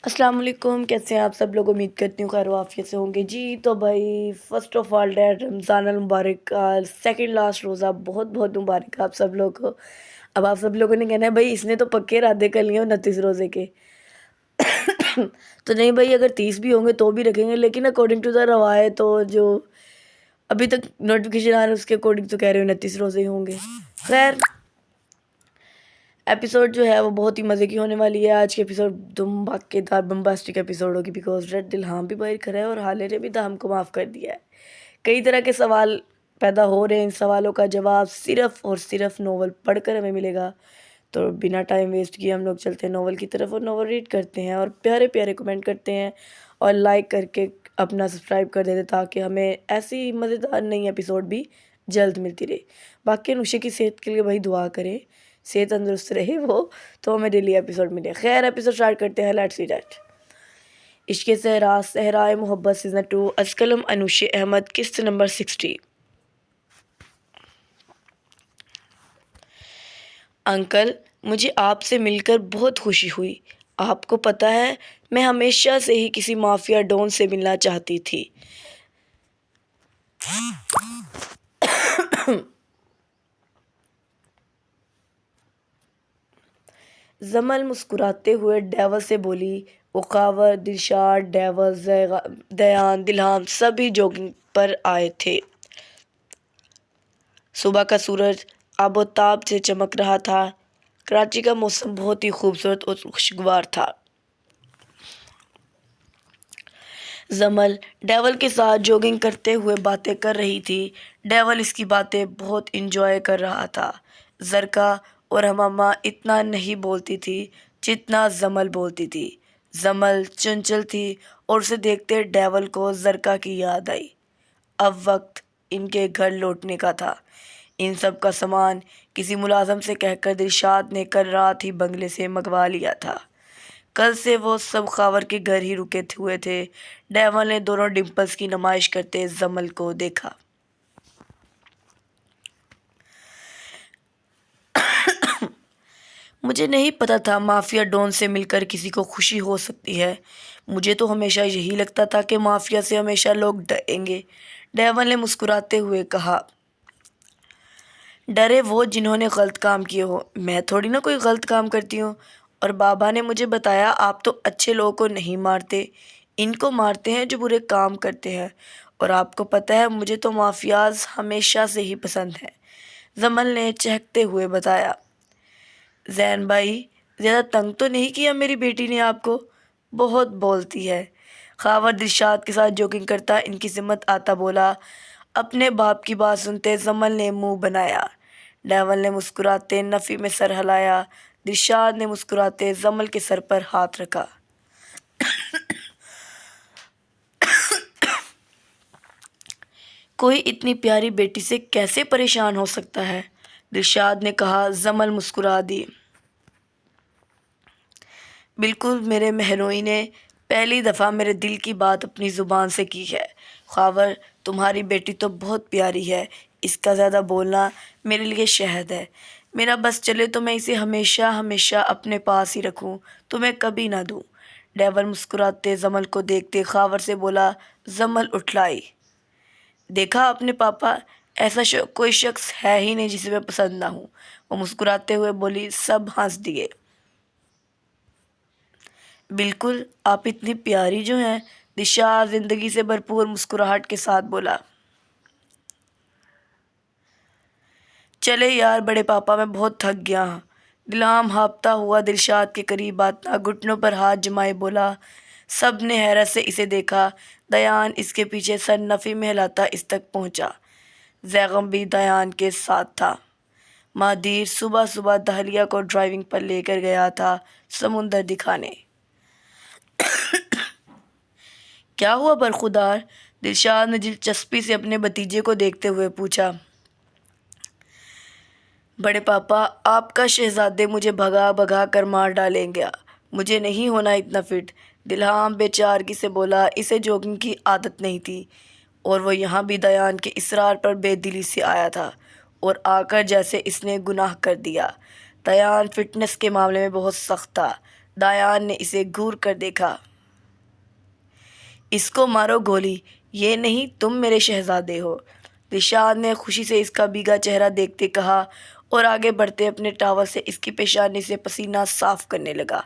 السلام علیکم، کیسے ہیں آپ سب لوگ؟ امید کرتی ہوں خیر و عافیت سے ہوں گے جی۔ تو بھائی فرسٹ آف آل ڈیٹ رمضان المبارک کا سیکنڈ لاسٹ روزہ بہت بہت مبارک ہے آپ سب لوگ کو۔ اب آپ سب لوگوں نے کہنا ہے بھائی اس نے تو پکے ارادے کر لیے 29 روزے کے تو نہیں بھائی، اگر 30 بھی ہوں گے تو بھی رکھیں گے، لیکن اکارڈنگ ٹو دا روایت تو جو ابھی تک نوٹیفیکیشن آ رہا ہے اس کے اکارڈنگ تو کہہ رہے ہو 29 روزے ہی ہوں گے۔ خیر، ایپیسوڈ جو ہے وہ بہت ہی مزے کی ہونے والی ہے۔ آج کے ایپیسوڈ دھماکے دار بمباسٹک ایپیسوڈ ہوگی، بیکاز ریڈ دلہام بھی باہر کھڑا ہے اور حالے نے بھی ہم کو معاف کر دیا ہے۔ کئی طرح کے سوال پیدا ہو رہے ہیں، ان سوالوں کا جواب صرف اور صرف ناول پڑھ کر ہمیں ملے گا۔ تو بنا ٹائم ویسٹ کیے ہم لوگ چلتے ہیں ناول کی طرف اور ناول ریڈ کرتے ہیں اور پیارے پیارے کمنٹ کرتے ہیں اور لائک کر کے اپنا سبسکرائب کر دیتے تاکہ ہمیں ایسی مزیدار نئی ایپیسوڈ بھی جلد ملتی رہے۔ باقی انوشے کی صحت کے لیے بھائی دعا کریں، صحت تندرست رہے وہ، تو ہمیں ڈیلی ایپیسوڈ ملے۔ خیر، ایپیسوڈ اسٹارٹ کرتے ہیں، لیٹس سی دیٹ۔ عشق صحرا، صحرائے محبت سیزن 2، از قلم انوشے احمد، قسط نمبر 60۔ انکل، مجھے آپ سے مل کر بہت خوشی ہوئی۔ آپ کو پتہ ہے میں ہمیشہ سے ہی کسی مافیا ڈون سے ملنا چاہتی تھی۔ زمل مسکراتے ہوئے ڈیول سے بولی۔ اخاور، دلشاد، ڈیول، دیان، دلہام سبھی جوگنگ پر آئے تھے۔ صبح کا سورج آب و تاب سے چمک رہا تھا۔ کراچی کا موسم بہت ہی خوبصورت اور خوشگوار تھا۔ زمل ڈیول کے ساتھ جوگنگ کرتے ہوئے باتیں کر رہی تھی۔ ڈیول اس کی باتیں بہت انجوائے کر رہا تھا۔ زرکا اور حمامہ اتنا نہیں بولتی تھی جتنا زمل بولتی تھی۔ زمل چنچل تھی اور اسے دیکھتے ڈیول کو زرکا کی یاد آئی۔ اب وقت ان کے گھر لوٹنے کا تھا۔ ان سب کا سامان کسی ملازم سے کہہ کر دلشاد نے کل رات ہی بنگلے سے منگوا لیا تھا۔ کل سے وہ سب خاور کے گھر ہی رکے ہوئے تھے۔ ڈیول نے دونوں ڈمپلز کی نمائش کرتے زمل کو دیکھا۔ مجھے نہیں پتا تھا مافیا ڈون سے مل کر کسی کو خوشی ہو سکتی ہے۔ مجھے تو ہمیشہ یہی لگتا تھا کہ مافیا سے ہمیشہ لوگ ڈریں گے۔ ڈیول نے مسکراتے ہوئے کہا۔ ڈرے وہ جنہوں نے غلط کام کیے ہو، میں تھوڑی نہ کوئی غلط کام کرتی ہوں۔ اور بابا نے مجھے بتایا آپ تو اچھے لوگوں کو نہیں مارتے، ان کو مارتے ہیں جو برے کام کرتے ہیں۔ اور آپ کو پتہ ہے مجھے تو مافیاز ہمیشہ سے ہی پسند ہیں، زمل نے چہکتے ہوئے بتایا۔ زین بھائی، زیادہ تنگ تو نہیں کیا میری بیٹی نے آپ کو؟ بہت بولتی ہے، خاور دلشاد کے ساتھ جوگنگ کرتا ان کی ذمت آتا بولا۔ اپنے باپ کی بات سنتے زمل نے منہ بنایا۔ ڈیول نے مسکراتے نفی میں سر ہلایا۔ دلشاد نے مسکراتے زمل کے سر پر ہاتھ رکھا۔ کوئی اتنی پیاری بیٹی سے کیسے پریشان ہو سکتا ہے؟ دلشاد نے کہا۔ زمل مسکرا دی۔ بالکل، میرے مہروئی نے پہلی دفعہ میرے دل کی بات اپنی زبان سے کی ہے۔ خاور، تمہاری بیٹی تو بہت پیاری ہے، اس کا زیادہ بولنا میرے لیے شہد ہے۔ میرا بس چلے تو میں اسے ہمیشہ ہمیشہ اپنے پاس ہی رکھوں، تمہیں کبھی نہ دوں۔ ڈیول مسکراتے زمل کو دیکھتے خاور سے بولا۔ زمل اٹھلائی۔ دیکھا آپ نے پاپا، ایسا کوئی شخص ہے ہی نہیں جسے میں پسند نہ ہوں، وہ مسکراتے ہوئے بولی۔ سب ہنس دیے۔ بالکل، آپ اتنی پیاری جو ہیں، دلشاد زندگی سے بھرپور مسکراہٹ کے ساتھ بولا۔ چلے یار بڑے پاپا، میں بہت تھک گیا ہوں۔ دلہام ہانپتا ہوا دلشاد کے قریب آتا گھٹنوں پر ہاتھ جمائے بولا۔ سب نے حیرت سے اسے دیکھا۔ دیان اس کے پیچھے سر نفی میں ہلاتا اس تک پہنچا۔ زیغم بھی دیان کے ساتھ تھا۔ مہدیر صبح صبح دہلیہ کو ڈرائیونگ پر لے کر گیا تھا سمندر دکھانے۔ کیا ہوا برخودار؟ دلشاد نے دلچسپی سے اپنے بھتیجے کو دیکھتے ہوئے پوچھا۔ بڑے پاپا، آپ کا شہزادے مجھے بھگا بھگا کر مار ڈالیں گا، مجھے نہیں ہونا اتنا فٹ، دلہام بے چارگی سے بولا۔ اسے جوگنگ کی عادت نہیں تھی اور وہ یہاں بھی دیان کے اصرار پر بے دلی سے آیا تھا اور آ کر جیسے اس نے گناہ کر دیا۔ دیان فٹنس کے معاملے میں بہت سخت تھا۔ دایان نے اسے گھور کر دیکھا۔ اس کو مارو گولی، یہ نہیں تم میرے شہزادے ہو، دلشاد نے خوشی سے اس کا بھیگا چہرہ دیکھتے کہا اور آگے بڑھتے اپنے ٹاول سے اس کی پیشانی سے پسینہ صاف کرنے لگا۔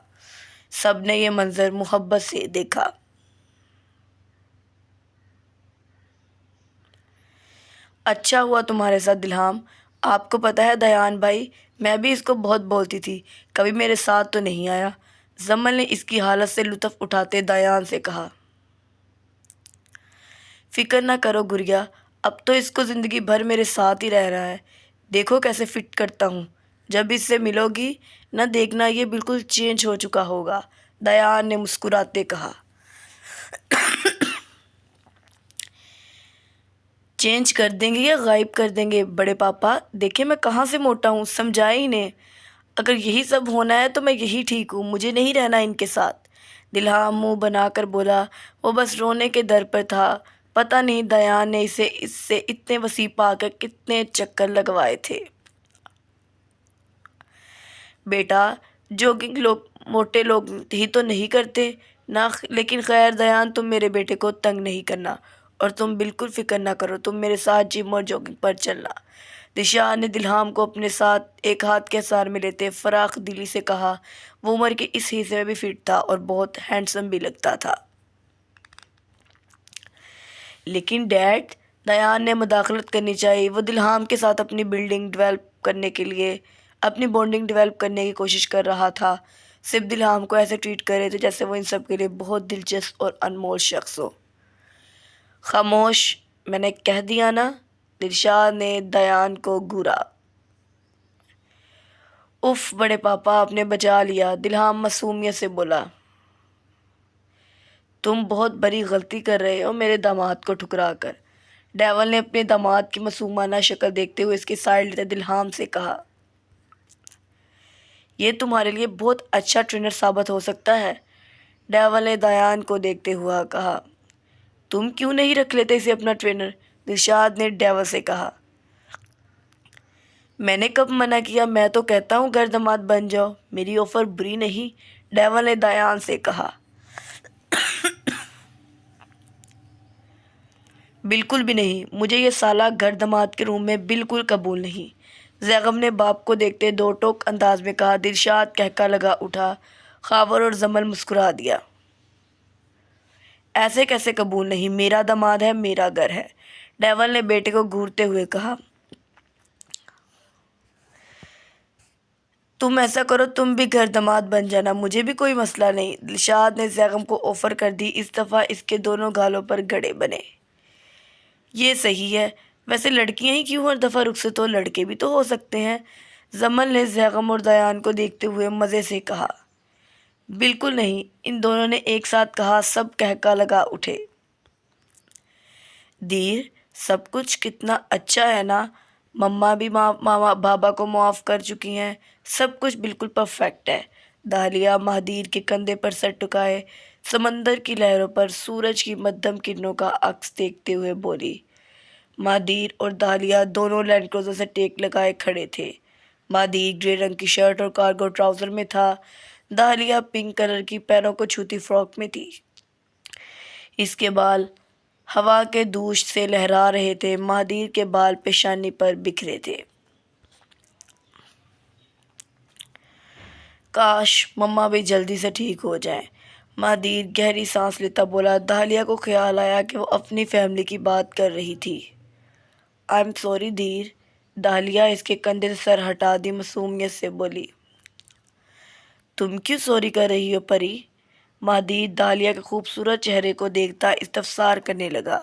سب نے یہ منظر محبت سے دیکھا۔ اچھا ہوا تمہارے ساتھ دلہام، آپ کو پتہ ہے دیان بھائی، میں بھی اس کو بہت بولتی تھی، کبھی میرے ساتھ تو نہیں آیا۔ زمل نے اس کی حالت سے لطف اٹھاتے دیان سے کہا۔ فکر نہ کرو گڑیا، اب تو اس کو زندگی بھر میرے ساتھ ہی رہ رہا ہے، دیکھو کیسے فٹ کرتا ہوں، جب اس سے ملو گی نہ دیکھنا یہ بالکل چینج ہو چکا ہوگا، دیان نے مسکراتے کہا۔ چینج کر دیں گے یا غائب کر دیں گے بڑے پاپا، دیکھیں میں کہاں سے موٹا ہوں، سمجھائے انہیں، اگر یہی سب ہونا ہے تو میں یہی ٹھیک ہوں، مجھے نہیں رہنا ان کے ساتھ، دلہام منہ بنا کر بولا۔ وہ بس رونے کے در پر تھا، پتہ نہیں دیان نے اسے اس سے اتنے وسیع پا کر کتنے چکر لگوائے تھے۔ بیٹا، جوگنگ لوگ موٹے لوگ ہی تو نہیں کرتے نہ، لیکن خیر دیان تم میرے بیٹے کو تنگ نہیں کرنا، اور تم بالکل فکر نہ کرو، تم میرے ساتھ جم اور جوگنگ پر چلنا، دلشاد نے دلہام کو اپنے ساتھ ایک ہاتھ کے سہارے میں لیتے فراخ دلی سے کہا۔ وہ عمر کے اس حصے میں بھی فٹ تھا اور بہت ہینڈسم بھی لگتا تھا۔ لیکن ڈیڈ، دیان نے مداخلت کرنی چاہیے، وہ دلہام کے ساتھ اپنی بونڈنگ ڈیولپ کرنے کی کوشش کر رہا تھا، صرف دلہام کو ایسے ٹریٹ کر رہے تھے جیسے وہ ان سب کے لیے بہت دلچسپ اور انمول شخص ہو۔ خاموش، میں نے کہہ دیا نا، دلشاد نے دیان کو گھورا۔ اف بڑے پاپا، آپ نے بچا لیا، دلہام معصومیت سے بولا۔ تم بہت بڑی غلطی کر رہے ہو میرے داماد کو ٹھکرا کر، ڈیول نے اپنے داماد کی معصومانہ شکل دیکھتے ہوئے اس کی سائڈ لیتے دلہام سے کہا۔ یہ تمہارے لیے بہت اچھا ٹرینر ثابت ہو سکتا ہے، ڈیول نے دیان کو دیکھتے ہوا کہا۔ تم کیوں نہیں رکھ لیتے اسے اپنا ٹرینر، دلشاد نے ڈیول سے کہا۔ میں نے کب منع کیا، میں تو کہتا ہوں گھر داماد بن جاؤ، میری آفر بری نہیں، ڈیول نے دیان سے کہا۔ بالکل بھی نہیں، مجھے یہ سالہ گھر داماد کے روم میں بالکل قبول نہیں، زیغم نے باپ کو دیکھتے دو ٹوک انداز میں کہا۔ دلشاد کہکا لگا اٹھا، خاور اور زمل مسکرا دیا۔ ایسے کیسے قبول نہیں، میرا داماد ہے، میرا گھر ہے، ڈیول نے بیٹے کو گھورتے ہوئے کہا۔ تم ایسا کرو، تم بھی گھر داماد بن جانا، مجھے بھی کوئی مسئلہ نہیں، دلشاد نے زیغم کو آفر کر دی۔ اس دفعہ اس کے دونوں گالوں پر گڑے بنے۔ یہ صحیح ہے، ویسے لڑکیاں ہی کیوں ہر دفعہ رخصت ہو، لڑکے بھی تو ہو سکتے ہیں، زمل نے زیغم اور دیان کو دیکھتے ہوئے مزے سے کہا۔ بالکل نہیں، ان دونوں نے ایک ساتھ کہا، سب کہکا لگا اٹھے۔ دیر، سب کچھ کتنا اچھا ہے نا، مما بھی ماما بابا کو معاف کر چکی ہیں، سب کچھ بالکل پرفیکٹ ہے، دالیہ مہدیر کے کندھے پر سر ٹکائے سمندر کی لہروں پر سورج کی مدھم کرنوں کا عکس دیکھتے ہوئے بولی۔ مہدیر اور دالیہ دونوں لینڈ کروزر سے ٹیک لگائے کھڑے تھے۔ مہدیر گرے رنگ کی شرٹ اور کارگو ٹراؤزر میں تھا، دالیہ پنک کلر کی پیروں کو چھوتی فراک میں تھی۔ اس کے بال ہوا کے دوش سے لہرا رہے تھے، مہدیر کے بال پیشانی پر بکھرے تھے۔ کاش مما بھی جلدی سے ٹھیک ہو جائیں، مہدیر گہری سانس لیتا بولا۔ دالیہ کو خیال آیا کہ وہ اپنی فیملی کی بات کر رہی تھی۔ آئی ایم سوری دیر، دالیہ اس کے کندھے سے سر ہٹا دی معصومیت سے بولی۔ تم کیوں سوری کر رہی ہو پری، مہدیر دالیہ کے خوبصورت چہرے کو دیکھتا استفسار کرنے لگا۔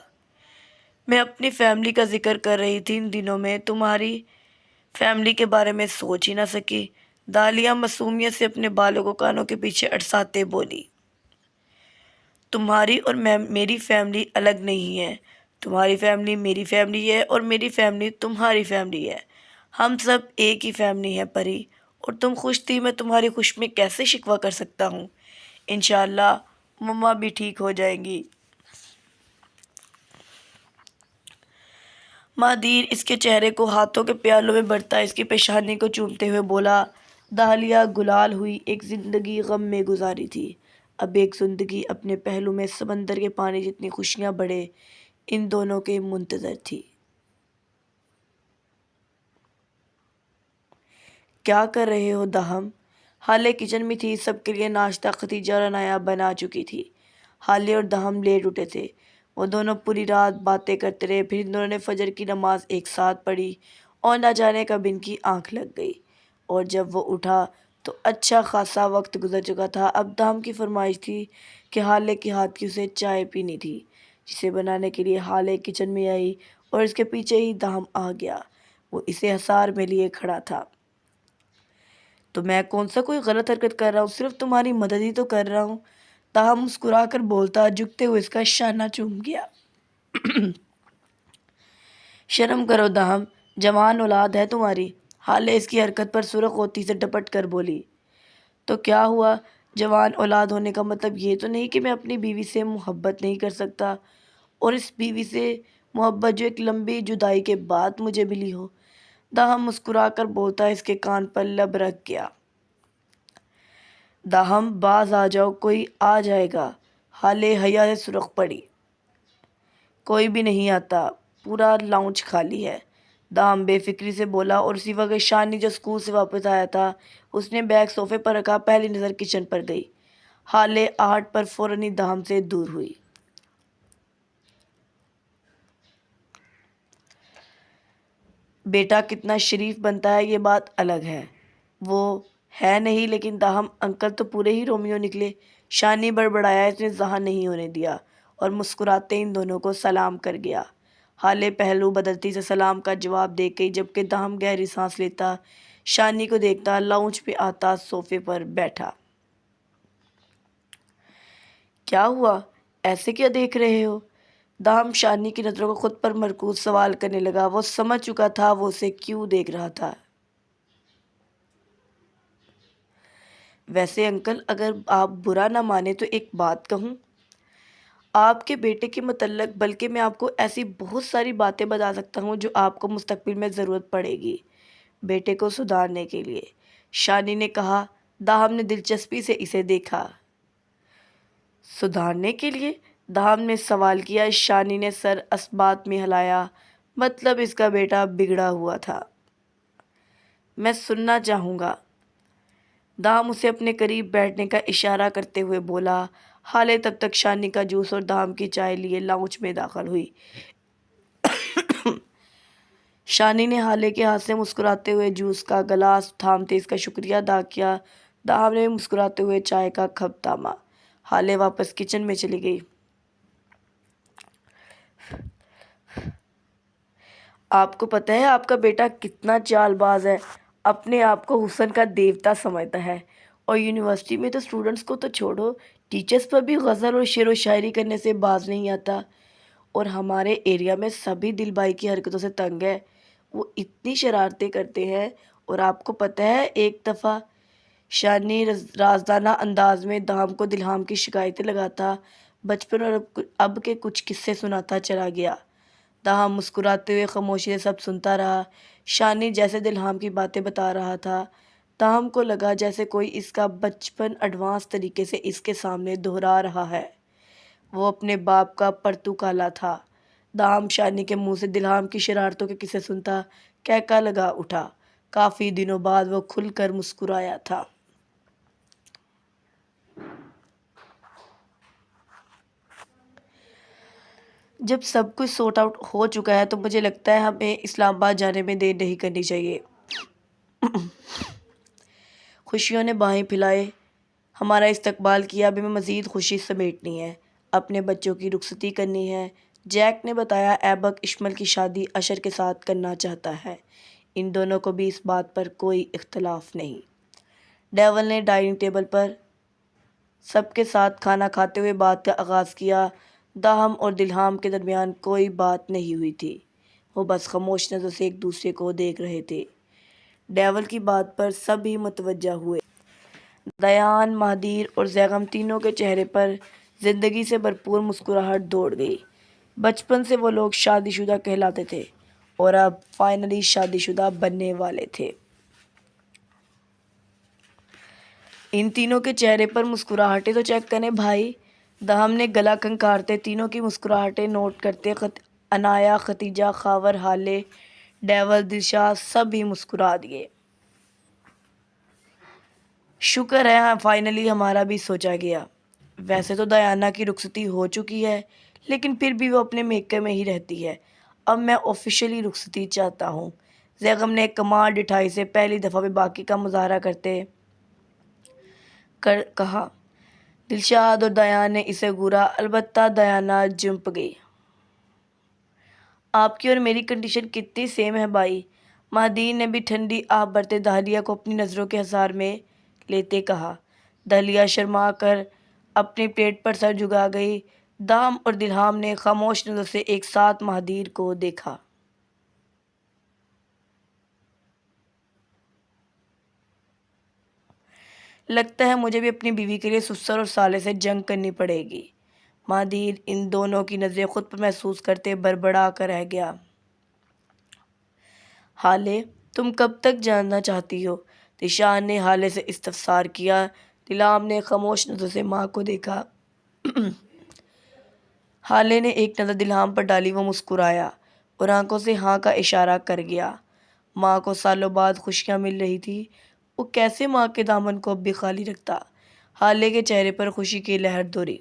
میں اپنی فیملی کا ذکر کر رہی تھی، ان دنوں میں تمہاری فیملی کے بارے میں سوچ ہی نہ سکی، دالیہ معصومیت سے اپنے بالوں کو کانوں کے پیچھے اٹساتے بولی۔ تمہاری اور میری فیملی الگ نہیں ہے، تمہاری فیملی میری فیملی ہے اور میری فیملی تمہاری فیملی ہے، ہم سب ایک ہی فیملی ہے پری، اور تم خوش تھی، میں تمہاری خوش میں کیسے شکوہ کر سکتا ہوں، انشاءاللہ مما بھی ٹھیک ہو جائیں گی۔ مہدیر اس کے چہرے کو ہاتھوں کے پیالوں میں بھرتا اس کی پیشانی کو چومتے ہوئے بولا۔ دہلیہ گلال ہوئی ایک زندگی غم میں گزاری تھی، اب ایک زندگی اپنے پہلو میں سمندر کے پانی جتنی خوشیاں بڑھے ان دونوں کے منتظر تھی۔ کیا کر رہے ہو دہم؟ حالے کچن میں تھی، سب کے لیے ناشتہ ختیجہ اور عنایا بنا چکی تھی۔ حالے اور دہم لیٹ اٹھے تھے، وہ دونوں پوری رات باتیں کرتے رہے، پھر ان دونوں نے فجر کی نماز ایک ساتھ پڑھی اور نہ جانے کب ان کی آنکھ لگ گئی، اور جب وہ اٹھا تو اچھا خاصا وقت گزر چکا تھا۔ اب دہم کی فرمائش تھی کہ حالے کے ہاتھ کی اسے چائے پینی تھی، جسے بنانے کے لیے حالے کچن میں آئی اور اس کے پیچھے ہی دہم آ گیا۔ وہ اسے حصار میں لیے کھڑا تھا۔ تو میں کون سا کوئی غلط حرکت کر رہا ہوں؟ صرف تمہاری مدد ہی تو کر رہا ہوں۔ تاہم مسکرا کر بولتا، جھکتے ہوئے اس کا شانہ چوم گیا۔ شرم کرو دہم، جوان اولاد ہے تمہاری۔ حالے اس کی حرکت پر سرخ ہوتی سے ڈپٹ کر بولی۔ تو کیا ہوا؟ جوان اولاد ہونے کا مطلب یہ تو نہیں کہ میں اپنی بیوی سے محبت نہیں کر سکتا، اور اس بیوی سے محبت جو ایک لمبی جدائی کے بعد مجھے ملی ہو۔ دہم مسکرا کر بولتا، اس کے کان پر لب رکھ گیا۔ دہم باز آ جاؤ، کوئی آ جائے گا۔ حالے حیا سے سرخ پڑی۔ کوئی بھی نہیں آتا، پورا لاؤنج خالی ہے، دہم بے فکری سے بولا، اور اسی وقت شانی جو اسکول سے واپس آیا تھا اس نے بیگ صوفے پر رکھا، پہلی نظر کچن پر گئی۔ حالے آہٹ پر فوراً ہی دہم سے دور ہوئی۔ بیٹا کتنا شریف بنتا ہے یہ بات الگ ہے، وہ ہے نہیں، لیکن دہم انکل تو پورے ہی رومیو نکلے۔ شانی بڑبڑایا، اس نے ظاہر نہیں ہونے دیا اور مسکراتے ان دونوں کو سلام کر گیا۔ حالے پہلو بدلتی سے سلام کا جواب دے گئی، جبکہ دہم گہری سانس لیتا، شانی کو دیکھتا، لاؤنج پہ آتا، صوفے پر بیٹھا۔ کیا ہوا؟ ایسے کیا دیکھ رہے ہو؟ دہم شانی کی نظروں کو خود پر مرکوز سوال کرنے لگا۔ وہ سمجھ چکا تھا وہ اسے کیوں دیکھ رہا تھا۔ ویسے انکل، اگر آپ برا نہ مانے تو ایک بات کہوں آپ کے بیٹے کے متعلق، بلکہ میں آپ کو ایسی بہت ساری باتیں بتا سکتا ہوں جو آپ کو مستقبل میں ضرورت پڑے گی بیٹے کو سدھارنے کے لیے، شانی نے کہا۔ دہم نے دلچسپی سے اسے دیکھا۔ سدھارنے کے لیے؟ دہم نے سوال کیا۔ شانی نے سر اثبات میں ہلایا۔ مطلب اس کا بیٹا بگڑا ہوا تھا؟ میں سننا چاہوں گا، دہم اسے اپنے قریب بیٹھنے کا اشارہ کرتے ہوئے بولا۔ حالے تب تک شانی کا جوس اور دہم کی چائے لیے لاؤنج میں داخل ہوئی۔ شانی نے حالے کے ہاتھ سے مسکراتے ہوئے جوس کا گلاس تھامتے اس کا شکریہ ادا کیا۔ دہم نے مسکراتے ہوئے چائے کا کپ تھاما۔ حالے واپس کچن میں چلی گئی۔ آپ کو پتہ ہے آپ کا بیٹا کتنا چال باز ہے، اپنے آپ کو حسن کا دیوتا سمجھتا ہے، اور یونیورسٹی میں تو اسٹوڈنٹس کو تو چھوڑو، ٹیچرز پر بھی غزل اور شعر و شاعری کرنے سے باز نہیں آتا، اور ہمارے ایریا میں سبھی دل بائی کی حرکتوں سے تنگ ہے، وہ اتنی شرارتیں کرتے ہیں۔ اور آپ کو پتہ ہے ایک دفعہ شانی رازدانہ انداز میں دہم کو دلہام کی شکایتیں لگاتا، بچپن اور اب کے کچھ قصے سناتا چلا گیا۔ دہم مسکراتے ہوئے خاموشی سے سب سنتا رہا۔ شانی جیسے دلہام کی باتیں بتا رہا تھا، دہم کو لگا جیسے کوئی اس کا بچپن ایڈوانس طریقے سے اس کے سامنے دہرا رہا ہے۔ وہ اپنے باپ کا پرتو کالا تھا۔ دہم شانی کے منہ سے دلہام کی شرارتوں کے قصے سنتا کہکا لگا اٹھا۔ کافی دنوں بعد وہ کھل کر مسکرایا تھا۔ جب سب کچھ سورٹ آؤٹ ہو چکا ہے تو مجھے لگتا ہے ہمیں اسلام آباد جانے میں دیر نہیں کرنی چاہیے۔ خوشیوں نے باہیں پھیلائے ہمارا استقبال کیا، اب ہمیں مزید خوشی سمیٹنی ہے، اپنے بچوں کی رخصتی کرنی ہے۔ جیک نے بتایا ایبک اشمل کی شادی اشر کے ساتھ کرنا چاہتا ہے، ان دونوں کو بھی اس بات پر کوئی اختلاف نہیں۔ ڈیول نے ڈائننگ ٹیبل پر سب کے ساتھ کھانا کھاتے ہوئے بات کا آغاز کیا۔ دہم اور دلہام کے درمیان کوئی بات نہیں ہوئی تھی، وہ بس خاموش نظروں سے ایک دوسرے کو دیکھ رہے تھے۔ ڈیول کی بات پر سب ہی متوجہ ہوئے۔ دیان، مہادیر اور زیغم تینوں کے چہرے پر زندگی سے بھرپور مسکراہٹ دوڑ گئی۔ بچپن سے وہ لوگ شادی شدہ کہلاتے تھے اور اب فائنلی شادی شدہ بننے والے تھے۔ ان تینوں کے چہرے پر مسکراہٹیں تو چیک کریں بھائی۔ دہم نے گلا کھنکارتے تینوں کی مسکراہٹیں نوٹ کرتے انایا، ختیجہ، خاور، ہالے، ڈیول، دلشاد سب ہی مسکرا دیے۔ شکر ہے فائنلی ہمارا بھی سوچا گیا۔ ویسے تو دیانہ کی رخصتی ہو چکی ہے، لیکن پھر بھی وہ اپنے میکے میں ہی رہتی ہے۔ اب میں آفیشیلی رخصتی چاہتا ہوں، زیغم نے کمانڈ اٹھائی سے پہلی دفعہ بھی باقی کا مظاہرہ کرتے کہا۔ دلشاد اور دیان نے اسے گورا، البتہ دیانہ جھنپ گئی۔ آپ کی اور میری کنڈیشن کتنی سیم ہے بھائی، مہدی نے بھی ٹھنڈی آہ بھرتے دہلیہ کو اپنی نظروں کے حصار میں لیتے کہا۔ دہلیہ شرما کر اپنی پلیٹ پر سر جھکا گئی۔ دام اور دلہام نے خاموش نظر سے ایک ساتھ مہدیر کو دیکھا۔ لگتا ہے مجھے بھی اپنی بیوی کے لیے سسر اور سالے سے جنگ کرنی پڑے گی۔ مہدیر ان دونوں کی نظریں خود پر محسوس کرتے بڑبڑا کر رہ گیا۔ ہالے، تم کب تک جاننا چاہتی ہو؟ دشان نے ہالے سے استفسار کیا۔ دلہام نے خاموش نظر سے ماں کو دیکھا۔ ہالے نے ایک نظر دلہام پر ڈالی، وہ مسکرایا اور آنکھوں سے ہاں کا اشارہ کر گیا۔ ماں کو سالوں بعد خوشیاں مل رہی تھی، وہ کیسے ماں کے دامن کو اب بھی خالی رکھتا؟ ہالے کے چہرے پر خوشی کی لہر دوڑی۔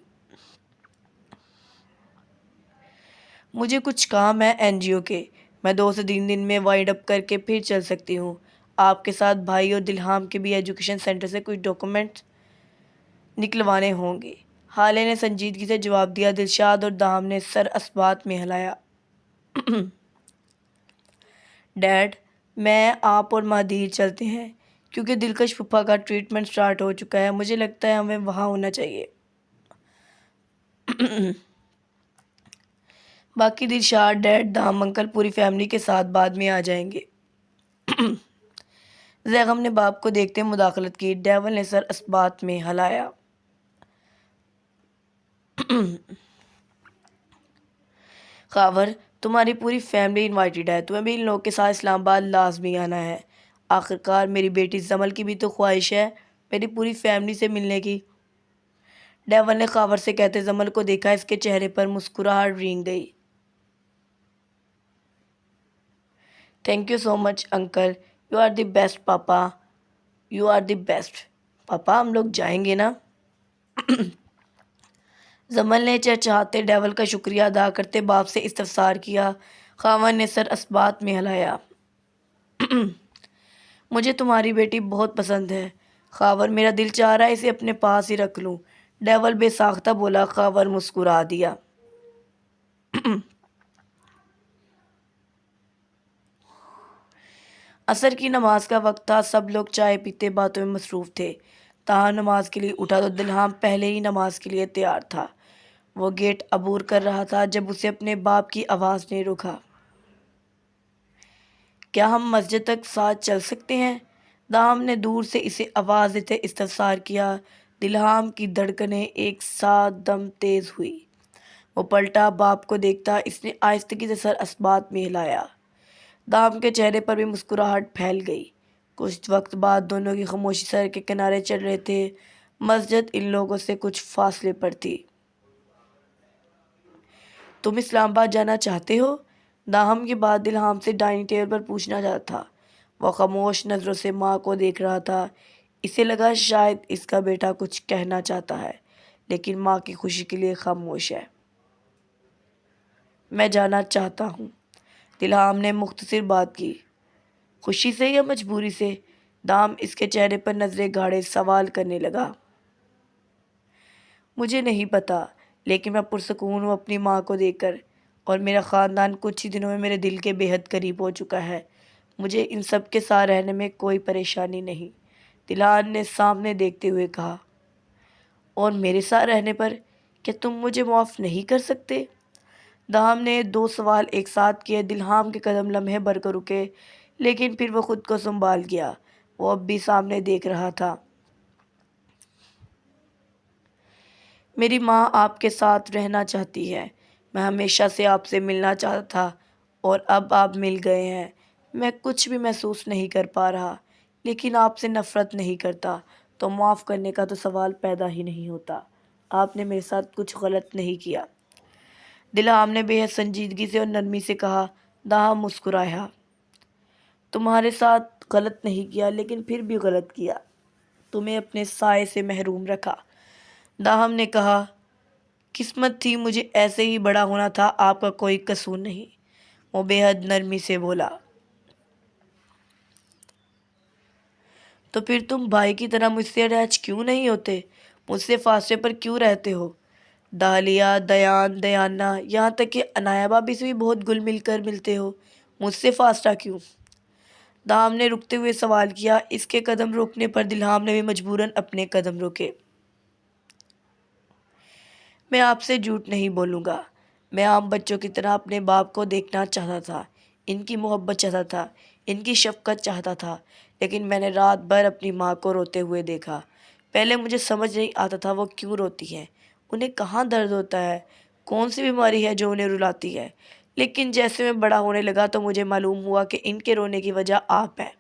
مجھے کچھ کام ہے NGO کے، میں 2 سے 3 دن میں وائنڈ اپ کر کے پھر چل سکتی ہوں۔ آپ کے ساتھ بھائی اور دلہام کے بھی ایجوکیشن سینٹر سے کچھ ڈاکومنٹ نکلوانے ہوں گے، ہالے نے سنجیدگی سے جواب دیا۔ دلشاد اور دام نے سر اثبات میں ہلایا۔ ڈیڈ، میں، آپ اور مہدیر چلتے ہیں، کیونکہ دلکش پھپھا کا ٹریٹمنٹ سٹارٹ ہو چکا ہے۔ مجھے لگتا ہے ہمیں وہاں ہونا چاہیے۔ باقی دلشاد، ڈیڈ، دام انکل پوری فیملی کے ساتھ بعد میں آ جائیں گے۔ زیغم نے باپ کو دیکھتے مداخلت کی۔ ڈیول نے سر اثبات میں ہلایا۔ خاور، تمہاری پوری فیملی انوائٹڈ ہے، تمہیں بھی ان لوگوں کے ساتھ اسلام آباد لازمی آنا ہے۔ آخرکار میری بیٹی زمل کی بھی تو خواہش ہے میری پوری فیملی سے ملنے کی۔ ڈیول نے خاور سے کہتے زمل کو دیکھا، اس کے چہرے پر مسکراہٹ رینگ گئی۔ Thank you so much uncle, you are the best papa, you are the best. Papa ہم لوگ جائیں گے نا؟ زمل نے چہچہاتے ڈیول کا شکریہ ادا کرتے باپ سے استفسار کیا۔ خاون نے سر اثبات میں ہلایا۔ مجھے تمہاری بیٹی بہت پسند ہے خاور، میرا دل چاہ رہا ہے اسے اپنے پاس ہی رکھ لوں۔ ڈیول بے ساختہ بولا۔ خاور مسکرا دیا۔ عصر کی نماز کا وقت تھا، سب لوگ چائے پیتے باتوں میں مصروف تھے۔ تہا نماز کے لیے اٹھا تو دلہام پہلے ہی نماز کے لیے تیار تھا۔ وہ گیٹ عبور کر رہا تھا جب اسے اپنے باپ کی آواز نے روکا۔ کیا ہم مسجد تک ساتھ چل سکتے ہیں؟ دام نے دور سے اسے آواز دیتے استفسار کیا۔ دلہام کی دھڑکنیں ایک ساتھ دم تیز ہوئی۔ وہ پلٹا، باپ کو دیکھتا، اس نے آہستگی سے سر اثبات میں ہلایا۔ دام کے چہرے پر بھی مسکراہٹ پھیل گئی۔ کچھ وقت بعد دونوں کی خاموشی سڑک کے کنارے چل رہے تھے۔ مسجد ان لوگوں سے کچھ فاصلے پر تھی۔ تم اسلام آباد جانا چاہتے ہو؟ داہم کی بات دلہام سے ڈائننگ ٹیبل پر پوچھنا چاہتا تھا۔ وہ خاموش نظروں سے ماں کو دیکھ رہا تھا۔ اسے لگا شاید اس کا بیٹا کچھ کہنا چاہتا ہے، لیکن ماں کی خوشی کے لیے خاموش ہے۔ میں جانا چاہتا ہوں، دلہام نے مختصر بات کی۔ خوشی سے یا مجبوری سے؟ دام اس کے چہرے پر نظریں گاڑے سوال کرنے لگا۔ مجھے نہیں پتا، لیکن میں پرسکون ہوں اپنی ماں کو دیکھ کر، اور میرا خاندان کچھ ہی دنوں میں میرے دل کے بے حد قریب ہو چکا ہے۔ مجھے ان سب کے ساتھ رہنے میں کوئی پریشانی نہیں، دلہان نے سامنے دیکھتے ہوئے کہا۔ اور میرے ساتھ رہنے پر کیا تم مجھے معاف نہیں کر سکتے؟ دام نے 2 سوال ایک ساتھ کیے۔ دلہام کے قدم لمحے بھر کر رکے، لیکن پھر وہ خود کو سنبھال گیا۔ وہ اب بھی سامنے دیکھ رہا تھا۔ میری ماں آپ کے ساتھ رہنا چاہتی ہے، میں ہمیشہ سے آپ سے ملنا چاہتا تھا، اور اب آپ مل گئے ہیں۔ میں کچھ بھی محسوس نہیں کر پا رہا، لیکن آپ سے نفرت نہیں کرتا، تو معاف کرنے کا تو سوال پیدا ہی نہیں ہوتا۔ آپ نے میرے ساتھ کچھ غلط نہیں کیا۔ دلہام نے بے حد سنجیدگی سے اور نرمی سے کہا۔ داہم مسکرایا۔ تمہارے ساتھ غلط نہیں کیا، لیکن پھر بھی غلط کیا۔ تمہیں اپنے سائے سے محروم رکھا۔ داہم نے کہا، قسمت تھی، مجھے ایسے ہی بڑا ہونا تھا، آپ کا کوئی قصور نہیں۔ وہ بے حد نرمی سے بولا۔ تو پھر تم بھائی کی طرح مجھ سے اٹیچ کیوں نہیں ہوتے؟ مجھ سے فاصلے پر کیوں رہتے ہو؟ دالیہ، دیان، دیانا، یہاں تک کہ عنایہ بھابھی سے بھی بہت گل مل کر ملتے ہو، مجھ سے فاصلہ کیوں؟ دام نے رکتے ہوئے سوال کیا۔ اس کے قدم روکنے پر دلہام نے بھی مجبوراً اپنے قدم روکے۔ میں آپ سے جھوٹ نہیں بولوں گا، میں عام بچوں کی طرح اپنے باپ کو دیکھنا چاہتا تھا، ان کی محبت چاہتا تھا، ان کی شفقت چاہتا تھا، لیکن میں نے رات بھر اپنی ماں کو روتے ہوئے دیکھا۔ پہلے مجھے سمجھ نہیں آتا تھا وہ کیوں روتی ہے، انہیں کہاں درد ہوتا ہے، کون سی بیماری ہے جو انہیں رلاتی ہے، لیکن جیسے میں بڑا ہونے لگا تو مجھے معلوم ہوا کہ ان کے رونے کی وجہ آپ ہے۔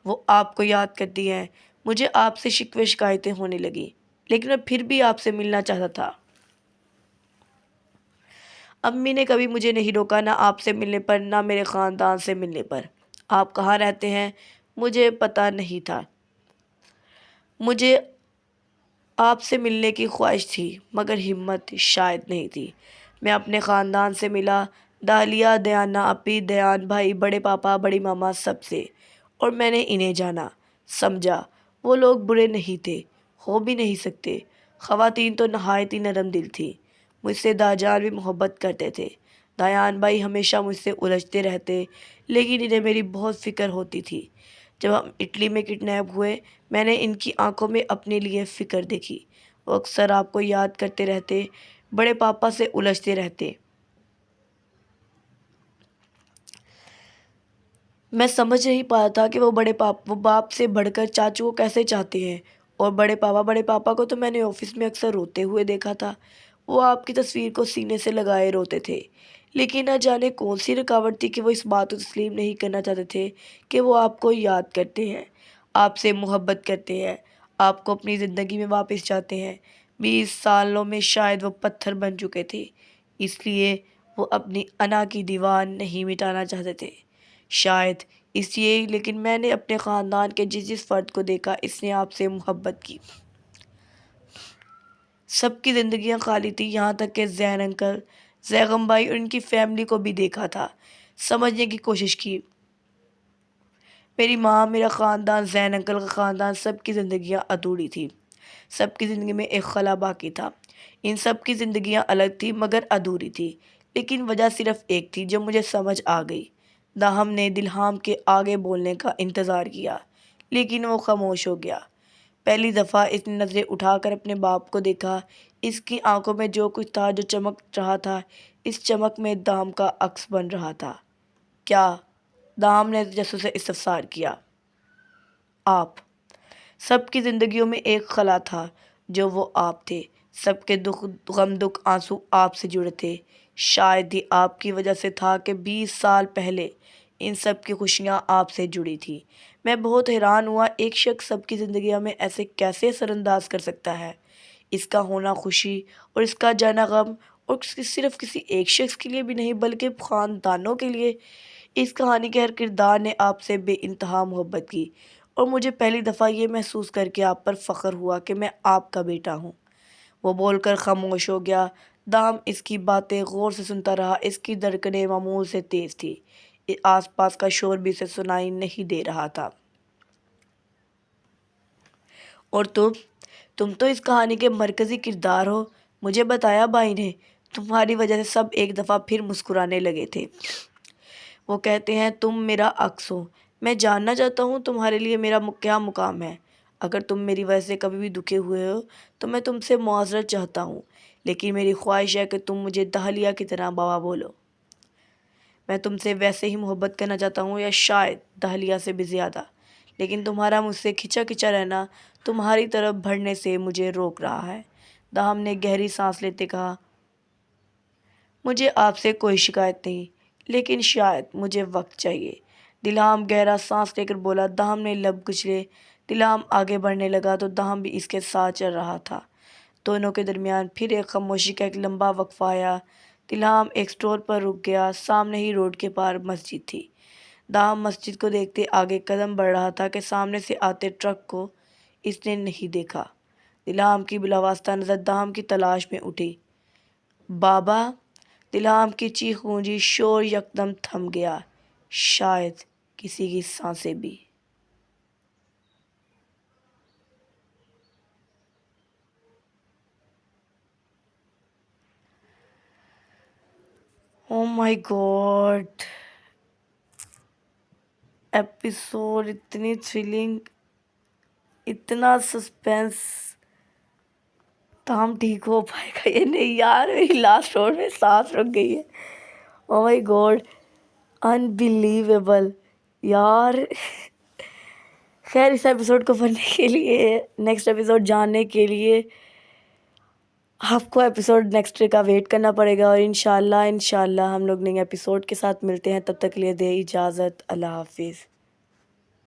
وہ آپ کو یاد کرتی ہیں۔ مجھے آپ سے شکوے شکایتیں ہونے لگی، لیکن میں پھر بھی آپ سے ملنا چاہتا تھا۔ امی نے کبھی مجھے نہیں روکا، نہ آپ سے ملنے پر، نہ میرے خاندان سے ملنے پر۔ آپ کہاں رہتے ہیں مجھے پتہ نہیں تھا۔ مجھے آپ سے ملنے کی خواہش تھی، مگر ہمت شاید نہیں تھی۔ میں اپنے خاندان سے ملا، دالیہ، دیانا، اپی، دیان بھائی، بڑے پاپا، بڑی ماما، سب سے، اور میں نے انہیں جانا، سمجھا۔ وہ لوگ برے نہیں تھے، ہو بھی نہیں سکتے۔ خواتین تو نہایت ہی نرم دل تھی، مجھ سے داجان بھی محبت کرتے تھے۔ دیان بھائی ہمیشہ مجھ سے الجھتے رہتے، لیکن انہیں میری بہت فکر ہوتی تھی۔ جب ہم اٹلی میں کڈنیپ ہوئے، میں نے ان کی آنکھوں میں اپنے لیے فکر دیکھی۔ وہ اکثر آپ کو یاد کرتے رہتے، بڑے پاپا سے الجھتے رہتے۔ میں سمجھ نہیں پاتا تھا کہ وہ باپ سے بڑھ کر چاچو کو کیسے چاہتے ہیں، اور بڑے پاپا کو تو میں نے آفس میں اکثر روتے ہوئے دیکھا تھا۔ وہ آپ کی تصویر کو سینے سے لگائے روتے تھے، لیکن نہ جانے کون سی رکاوٹ تھی کہ وہ اس بات کو تسلیم نہیں کرنا چاہتے تھے کہ وہ آپ کو یاد کرتے ہیں، آپ سے محبت کرتے ہیں، آپ کو اپنی زندگی میں واپس چاہتے ہیں۔ 20 سالوں میں شاید وہ پتھر بن چکے تھے، اس لیے وہ اپنی انا کی دیوار نہیں مٹانا چاہتے تھے، شاید اس لیے، لیکن میں نے اپنے خاندان کے جس فرد کو دیکھا، اس نے آپ سے محبت کی۔ سب کی زندگیاں خالی تھی، یہاں تک کہ زین انکل، زیغم بھائی اور ان کی فیملی کو بھی دیکھا تھا، سمجھنے کی کوشش کی۔ میری ماں، میرا خاندان، زین انکل کا خاندان، سب کی زندگیاں ادھوری تھی، سب کی زندگی میں ایک خلا باقی تھا۔ ان سب کی زندگیاں الگ تھی مگر ادھوری تھی، لیکن وجہ صرف ایک تھی جو مجھے سمجھ آ گئی۔ داہم نے دلہام کے آگے بولنے کا انتظار کیا، لیکن وہ خاموش ہو گیا۔ پہلی دفعہ اس نے نظریں اٹھا کر اپنے باپ کو دیکھا۔ اس کی آنکھوں میں جو کچھ تھا، جو چمک رہا تھا، اس چمک میں دام کا عکس بن رہا تھا۔ کیا؟ دام نے تجسس سے استفسار کیا۔ آپ۔ سب کی زندگیوں میں ایک خلا تھا جو وہ آپ تھے، سب کے غم دکھ آنسو آپ سے جڑے تھے۔ شاید ہی آپ کی وجہ سے تھا کہ 20 سال پہلے ان سب کی خوشیاں آپ سے جڑی تھی۔ میں بہت حیران ہوا، ایک شخص سب کی زندگیوں میں ایسے کیسے اثر انداز کر سکتا ہے؟ اس کا ہونا خوشی اور اس کا جانا غم، اور صرف کسی ایک شخص کے لیے بھی نہیں بلکہ خاندانوں کے لیے۔ اس کہانی کے ہر کردار نے آپ سے بے انتہا محبت کی، اور مجھے پہلی دفعہ یہ محسوس کر کے آپ پر فخر ہوا کہ میں آپ کا بیٹا ہوں۔ وہ بول کر خاموش ہو گیا۔ دام اس کی باتیں غور سے سنتا رہا، اس کی دھڑکنیں معمول سے تیز تھی، آس پاس کا شور بھی اسے سنائی نہیں دے رہا تھا۔ اور تم تو اس کہانی کے مرکزی کردار ہو، مجھے بتایا بھائی نے، تمہاری وجہ سے سب ایک دفعہ پھر مسکرانے لگے تھے۔ وہ کہتے ہیں تم میرا عکس ہو، میں جاننا چاہتا ہوں تمہارے لیے میرا کیا مقام ہے۔ اگر تم میری وجہ سے کبھی بھی دکھے ہوئے ہو تو میں تم سے معذرت چاہتا ہوں، لیکن میری خواہش ہے کہ تم مجھے دہلیہ کی طرح بابا بولو۔ میں تم سے ویسے ہی محبت کرنا چاہتا ہوں، یا شاید دہلیہ سے بھی زیادہ، لیکن تمہارا مجھ سے کھچا کھچا رہنا تمہاری طرف بڑھنے سے مجھے روک رہا ہے۔ دام نے گہری سانس لیتے کہا، مجھے آپ سے کوئی شکایت نہیں، لیکن شاید مجھے وقت چاہیے۔ دلہام گہرا سانس لے کر بولا۔ دام نے لب کچلے۔ دلہام آگے بڑھنے لگا تو دہام بھی اس کے ساتھ چل رہا تھا۔ دونوں کے درمیان پھر ایک خاموشی کا ایک لمبا وقفہ آیا۔ دلہام ایک سٹور پر رک گیا۔ سامنے ہی روڈ کے پار مسجد تھی۔ دہام مسجد کو دیکھتے آگے قدم بڑھ رہا تھا کہ سامنے سے آتے ٹرک کو اس نے نہیں دیکھا۔ دلہام کی بلاواسطہ نظر دہام کی تلاش میں اٹھی۔ بابا! دلہام کی چیخ گونجی، شور یکدم تھم گیا، شاید کسی کی سانسیں بھی۔ او مائی گاڈ، ایپیسوڈ اتنی تھرلنگ، اتنا سسپینس، دہام ٹھیک ہو پائے گا یہ نہیں یار، میری لاسٹ روڈ میں سانس رک گئی ہے۔ او مائی گاڈ، انبیلیویبل یار۔ خیر، اس ایپیسوڈ کو پڑھنے کے لیے، نیکسٹ ایپیسوڈ جاننے کے لیے آپ کو ایپیسوڈ نیکسٹ کا ویٹ کرنا پڑے گا، اور انشاءاللہ ہم لوگ نئے ایپیسوڈ کے ساتھ ملتے ہیں۔ تب تک کے لیے دے اجازت، اللہ حافظ۔